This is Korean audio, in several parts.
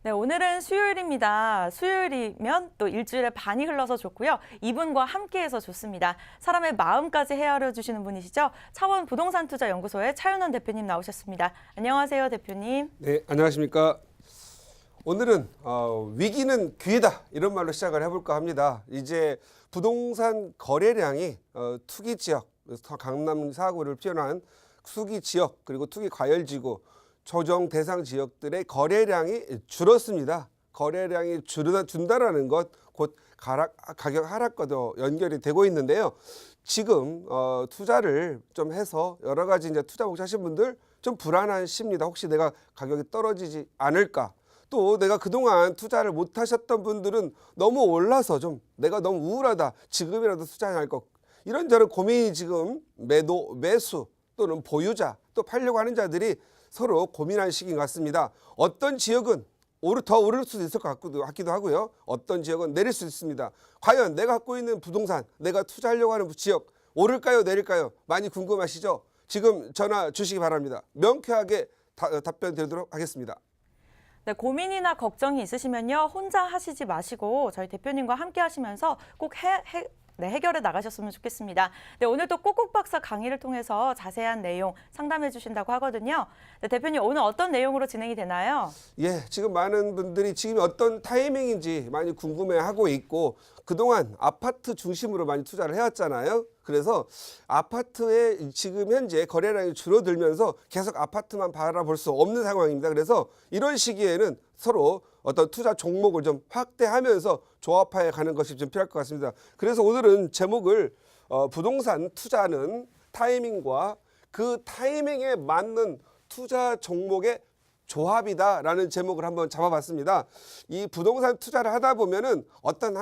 네, 오늘은 수요일입니다. 수요일이면 또 일주일에 반이 흘러서 좋고요. 이분과 함께해서 좋습니다. 사람의 마음까지 헤아려 주시는 분이시죠. 차원 부동산 투자 연구소의 차윤원 대표님 나오셨습니다. 안녕하세요, 대표님. 네, 안녕하십니까. 오늘은 위기는 기회다 이런 말로 시작을 해볼까 합니다. 이제 부동산 거래량이 투기 지역, 강남 4구를 피어난 투기 지역 그리고 투기 과열지구 조정 대상 지역들의 거래량이 줄었습니다. 거래량이 준다라는 것 곧 가격 하락과도 연결이 되고 있는데요. 지금 투자를 좀 해서 여러 가지 이제 투자 목표하신 분들 좀 불안한 심리다. 혹시 내가 가격이 떨어지지 않을까? 또 내가 그동안 투자를 못 하셨던 분들은 너무 올라서 좀 내가 너무 우울하다. 지금이라도 투자해야 할 것. 이런저런 고민이 지금 매수 또는 보유자 또 팔려고 하는 자들이 서로 고민할 시기인 것 같습니다. 어떤 지역은 더 오를 수도 있을 것 같기도 하고요. 어떤 지역은 내릴 수 있습니다. 과연 내가 갖고 있는 부동산, 내가 투자하려고 하는 지역 오를까요, 내릴까요? 많이 궁금하시죠? 지금 전화 주시기 바랍니다. 명쾌하게 답변 드리도록 하겠습니다. 네, 고민이나 걱정이 있으시면요. 혼자 하시지 마시고 저희 대표님과 함께 하시면서 꼭 해결해 나가셨으면 좋겠습니다. 네, 오늘 또 꼭꼭 박사 강의를 통해서 자세한 내용 상담해 주신다고 하거든요. 네, 대표님 오늘 어떤 내용으로 진행이 되나요? 예, 지금 많은 분들이 지금 어떤 타이밍인지 많이 궁금해하고 있고 그동안 아파트 중심으로 많이 투자를 해왔잖아요. 그래서 아파트에 지금 현재 거래량이 줄어들면서 계속 아파트만 바라볼 수 없는 상황입니다. 그래서 이런 시기에는 서로 어떤 투자 종목을 좀 확대하면서 조합하여 가는 것이 좀 필요할 것 같습니다. 그래서 오늘은 제목을 부동산 투자는 타이밍과 그 타이밍에 맞는 투자 종목의 조합이다라는 제목을 한번 잡아봤습니다. 이 부동산 투자를 하다 보면은 어떤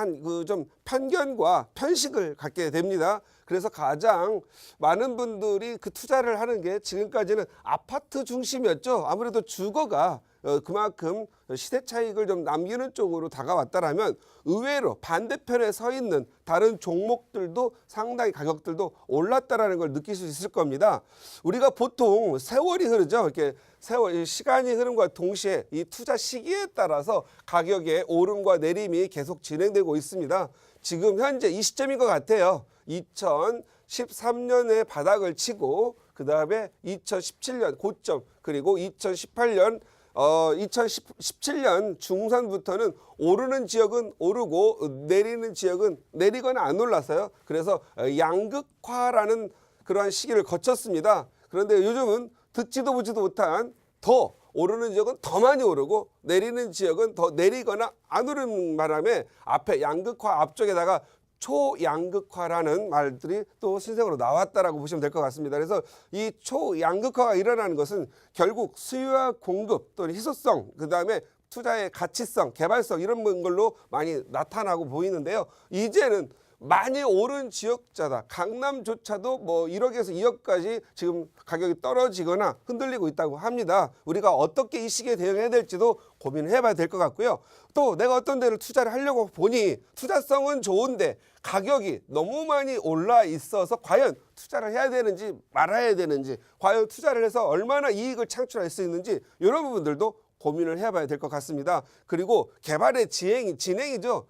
좀 편견과 편식을 갖게 됩니다. 그래서 가장 많은 분들이 그 투자를 하는 게 지금까지는 아파트 중심이었죠. 아무래도 주거가 그만큼 시대 차익을 좀 남기는 쪽으로 다가왔다라면 의외로 반대편에 서 있는 다른 종목들도 상당히 가격들도 올랐다라는 걸 느낄 수 있을 겁니다. 우리가 보통 세월이 흐르죠. 이렇게 시간이 흐름과 동시에 이 투자 시기에 따라서 가격의 오름과 내림이 계속 진행되고 있습니다. 지금 현재 이 시점인 것 같아요. 2013년에 바닥을 치고 그 다음에 2017년 고점 그리고 2017년 중산부터는 오르는 지역은 오르고 내리는 지역은 내리거나 안 올랐어요. 그래서 양극화라는 그러한 시기를 거쳤습니다. 그런데 요즘은 듣지도 보지도 못한 더 오르는 지역은 더 많이 오르고 내리는 지역은 더 내리거나 안 오르는 바람에 앞에 양극화 앞쪽에다가 초양극화라는 말들이 또 신생으로 나왔다라고 보시면 될 것 같습니다. 그래서 이 초양극화가 일어나는 것은 결국 수요와 공급 또는 희소성 그다음에 투자의 가치성, 개발성 이런 걸로 많이 나타나고 보이는데요. 이제는 많이 오른 지역자다. 강남조차도 뭐 1억에서 2억까지 지금 가격이 떨어지거나 흔들리고 있다고 합니다. 우리가 어떻게 이 시기에 대응해야 될지도 고민을 해봐야 될 것 같고요. 또 내가 어떤 데를 투자를 하려고 보니 투자성은 좋은데 가격이 너무 많이 올라 있어서 과연 투자를 해야 되는지 말아야 되는지 과연 투자를 해서 얼마나 이익을 창출할 수 있는지 이런 부분들도 고민을 해봐야 될 것 같습니다. 그리고 개발의 진행이죠.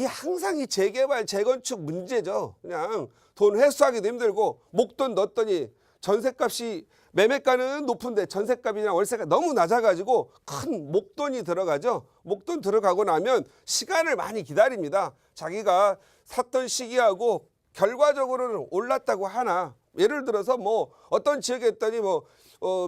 항상 이 재개발, 재건축 문제죠. 그냥 돈 회수하기도 힘들고 목돈 넣었더니 전셋값이 매매가는 높은데 전셋값이나 월세가 너무 낮아가지고 큰 목돈이 들어가죠. 목돈 들어가고 나면 시간을 많이 기다립니다. 자기가 샀던 시기하고 결과적으로는 올랐다고 하나 예를 들어서 뭐 어떤 지역에 했더니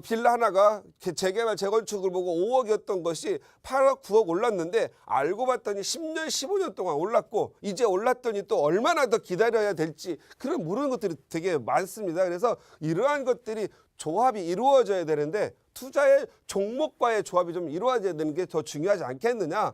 빌라 하나가 재개발 재건축을 보고 5억이었던 것이 8억 9억 올랐는데 알고 봤더니 10년 15년 동안 올랐고 이제 올랐더니 또 얼마나 더 기다려야 될지 그런 모르는 것들이 되게 많습니다. 그래서 이러한 것들이 조합이 이루어져야 되는데 투자의 종목과의 조합이 좀 이루어져야 되는 게 더 중요하지 않겠느냐.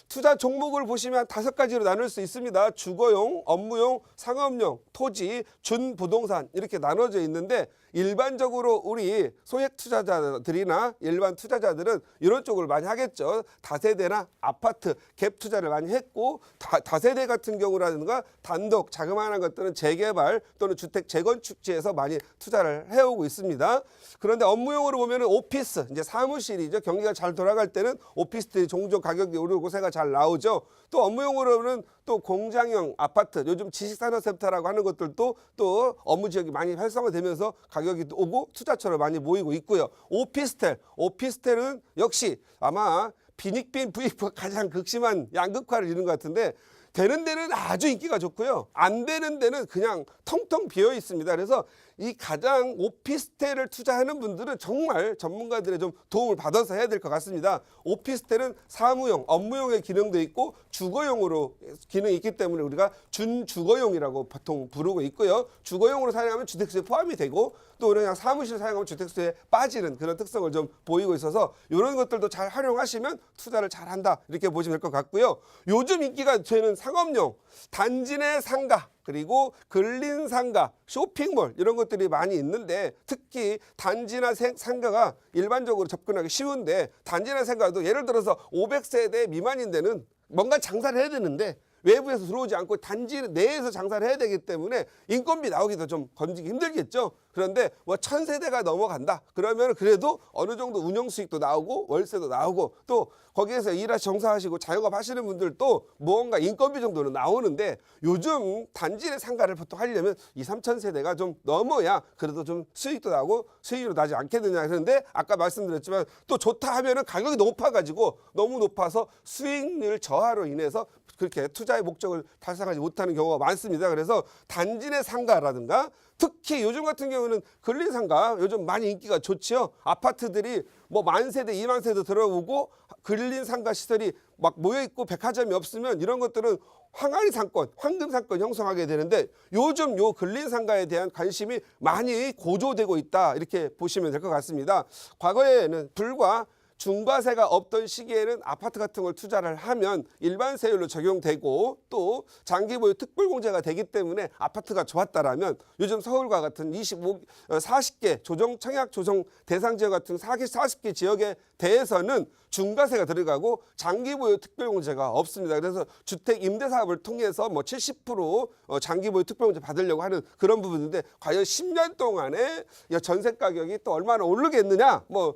투자 종목을 보시면 5가지로 나눌 수 있습니다. 주거용, 업무용, 상업용, 토지, 준부동산 이렇게 나눠져 있는데 일반적으로 우리 소액 투자자들이나 일반 투자자들은 이런 쪽을 많이 하겠죠. 다세대나 아파트 갭 투자를 많이 했고 다세대 같은 경우라든가 단독 자그마한 것들은 재개발 또는 주택 재건축지에서 많이 투자를 해오고 있습니다. 있습니다. 그런데 업무용으로 보면은 오피스, 이제 사무실이죠. 경기가 잘 돌아갈 때는 오피스들이 종종 가격이 오르고 새가 잘 나오죠. 또 업무용으로는 또 공장형 아파트, 요즘 지식산업센터라고 하는 것들도 또 업무 지역이 많이 활성화되면서 가격이 오고 투자처로 많이 모이고 있고요. 오피스텔은 역시 아마 빈익빈 부익부가 가장 극심한 양극화를 이루는 것 같은데, 되는 데는 아주 인기가 좋고요. 안 되는 데는 그냥 텅텅 비어 있습니다. 그래서 이 가장 오피스텔을 투자하는 분들은 정말 전문가들의 좀 도움을 받아서 해야 될 것 같습니다. 오피스텔은 사무용, 업무용의 기능도 있고 주거용으로 기능이 있기 때문에 우리가 준주거용이라고 보통 부르고 있고요. 주거용으로 사용하면 주택수에 포함이 되고, 또 그냥 사무실 사용하면 주택수에 빠지는 그런 특성을 좀 보이고 있어서 이런 것들도 잘 활용하시면 투자를 잘한다, 이렇게 보시면 될 것 같고요. 요즘 인기가 되는 상업용, 단지 내 상가, 그리고 근린 상가, 쇼핑몰, 이런 것들이 많이 있는데, 특히 단지나 상가가 일반적으로 접근하기 쉬운데, 단지나 상가도 예를 들어서 500세대 미만인 데는 뭔가 장사를 해야 되는데 외부에서 들어오지 않고 단지 내에서 장사를 해야 되기 때문에 인건비 나오기도 좀 건지기 힘들겠죠. 그런데 뭐 1000세대가 넘어간다 그러면 그래도 어느 정도 운영 수익도 나오고 월세도 나오고, 또 거기에서 정사하시고 자영업 하시는 분들도 무언가 인건비 정도는 나오는데, 요즘 단지 내 상가를 보통 하려면 2-3천 세대가 좀 넘어야 그래도 좀 수익도 나고 수익률도 나지 않겠느냐. 그런데 아까 말씀드렸지만 또 좋다 하면은 가격이 높아가지고, 너무 높아서 수익률 저하로 인해서 그렇게 투자의 목적을 달성하지 못하는 경우가 많습니다. 그래서 단지 내 상가라든가, 특히 요즘 같은 경우는 근린 상가 요즘 많이 인기가 좋지요. 아파트들이 뭐 10,000세대, 20,000세대 들어오고 근린 상가 시설이 막 모여 있고 백화점이 없으면 이런 것들은 황아리 상권, 황금 상권 형성하게 되는데, 요즘 요 근린 상가에 대한 관심이 많이 고조되고 있다, 이렇게 보시면 될 것 같습니다. 과거에는 불과 중과세가 없던 시기에는 아파트 같은 걸 투자를 하면 일반 세율로 적용되고, 또 장기 보유 특별공제가 되기 때문에 아파트가 좋았다라면, 요즘 서울과 같은 40개 조정 청약 조정 대상 지역 같은 40개 지역에 대해서는 중과세가 들어가고 장기 보유 특별공제가 없습니다. 그래서 주택 임대 사업을 통해서 뭐 70% 장기 보유 특별공제 받으려고 하는 그런 부분인데, 과연 10년 동안에 전세 가격이 또 얼마나 오르겠느냐, 뭐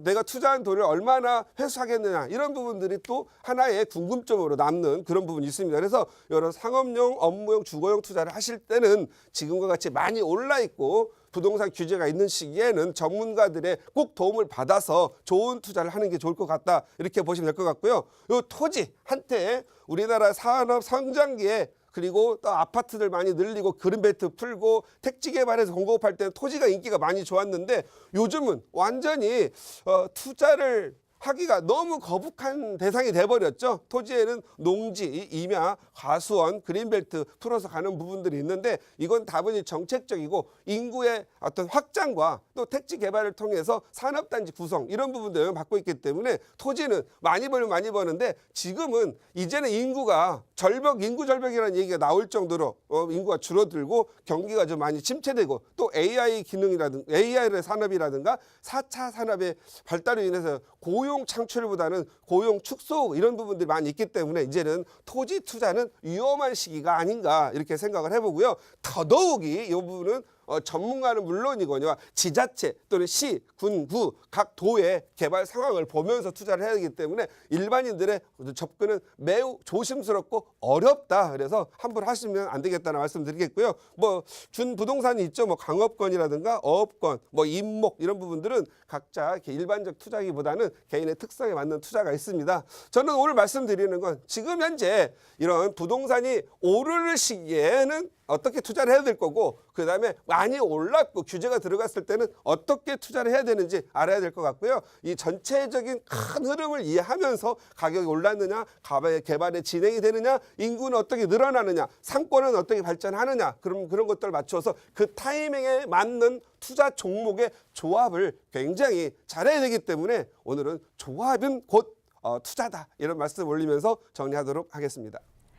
내가 투자한 돈을 얼마나 회수하겠느냐, 이런 부분들이 또 하나의 궁금점으로 남는 그런 부분이 있습니다. 그래서 여러 상업용, 업무용, 주거용 투자를 하실 때는 지금과 같이 많이 올라 있고 부동산 규제가 있는 시기에는 전문가들의 꼭 도움을 받아서 좋은 투자를 하는 게 좋을 것 같다, 이렇게 보시면 될 것 같고요. 요 토지, 한때 우리나라 산업 성장기에, 그리고 또 아파트들 많이 늘리고 그린벨트 풀고 택지 개발해서 공급할 때는 토지가 인기가 많이 좋았는데, 요즘은 완전히 투자를 하기가 너무 거북한 대상이 돼버렸죠. 토지에는 농지, 임야, 과수원, 그린벨트 풀어서 가는 부분들이 있는데, 이건 다분히 정책적이고 인구의 어떤 확장과 또 택지 개발을 통해서 산업단지 구성, 이런 부분도 영향받고 있기 때문에 토지는 많이 벌면 많이 버는데, 지금은 이제는 인구가 인구 절벽이라는 얘기가 나올 정도로 인구가 줄어들고 경기가 좀 많이 침체되고, 또 AI 기능이라든가 AI의 산업이라든가 4차 산업의 발달로 인해서 고용 창출보다는 고용 축소, 이런 부분들이 많이 있기 때문에 이제는 토지 투자는 위험한 시기가 아닌가, 이렇게 생각을 해보고요. 더더욱이 이 부분은 전문가는 물론이거니와 지자체 또는 시, 군, 구, 각 도의 개발 상황을 보면서 투자를 해야 되기 때문에 일반인들의 접근은 매우 조심스럽고 어렵다. 그래서 함부로 하시면 안 되겠다는 말씀드리겠고요. 뭐 준부동산이 있죠. 뭐 강업권이라든가 어업권, 뭐 임목, 이런 부분들은 각자 이렇게 일반적 투자기보다는 개인의 특성에 맞는 투자가 있습니다. 저는 오늘 말씀드리는 건 지금 현재 이런 부동산이 오르는 시기에는 어떻게 투자를 해야 될 거고, 그 다음에 많이 올랐고 규제가 들어갔을 때는 어떻게 투자를 해야 되는지 알아야 될 것 같고요. 이 전체적인 큰 흐름을 이해하면서 가격이 올랐느냐, 개발의 진행이 되느냐, 인구는 어떻게 늘어나느냐, 상권은 어떻게 발전하느냐, 그런 것들을 맞춰서 그 타이밍에 맞는 투자 종목의 조합을 굉장히 잘해야 되기 때문에 오늘은 조합은 곧 투자다, 이런 말씀 올리면서 정리하도록 하겠습니다.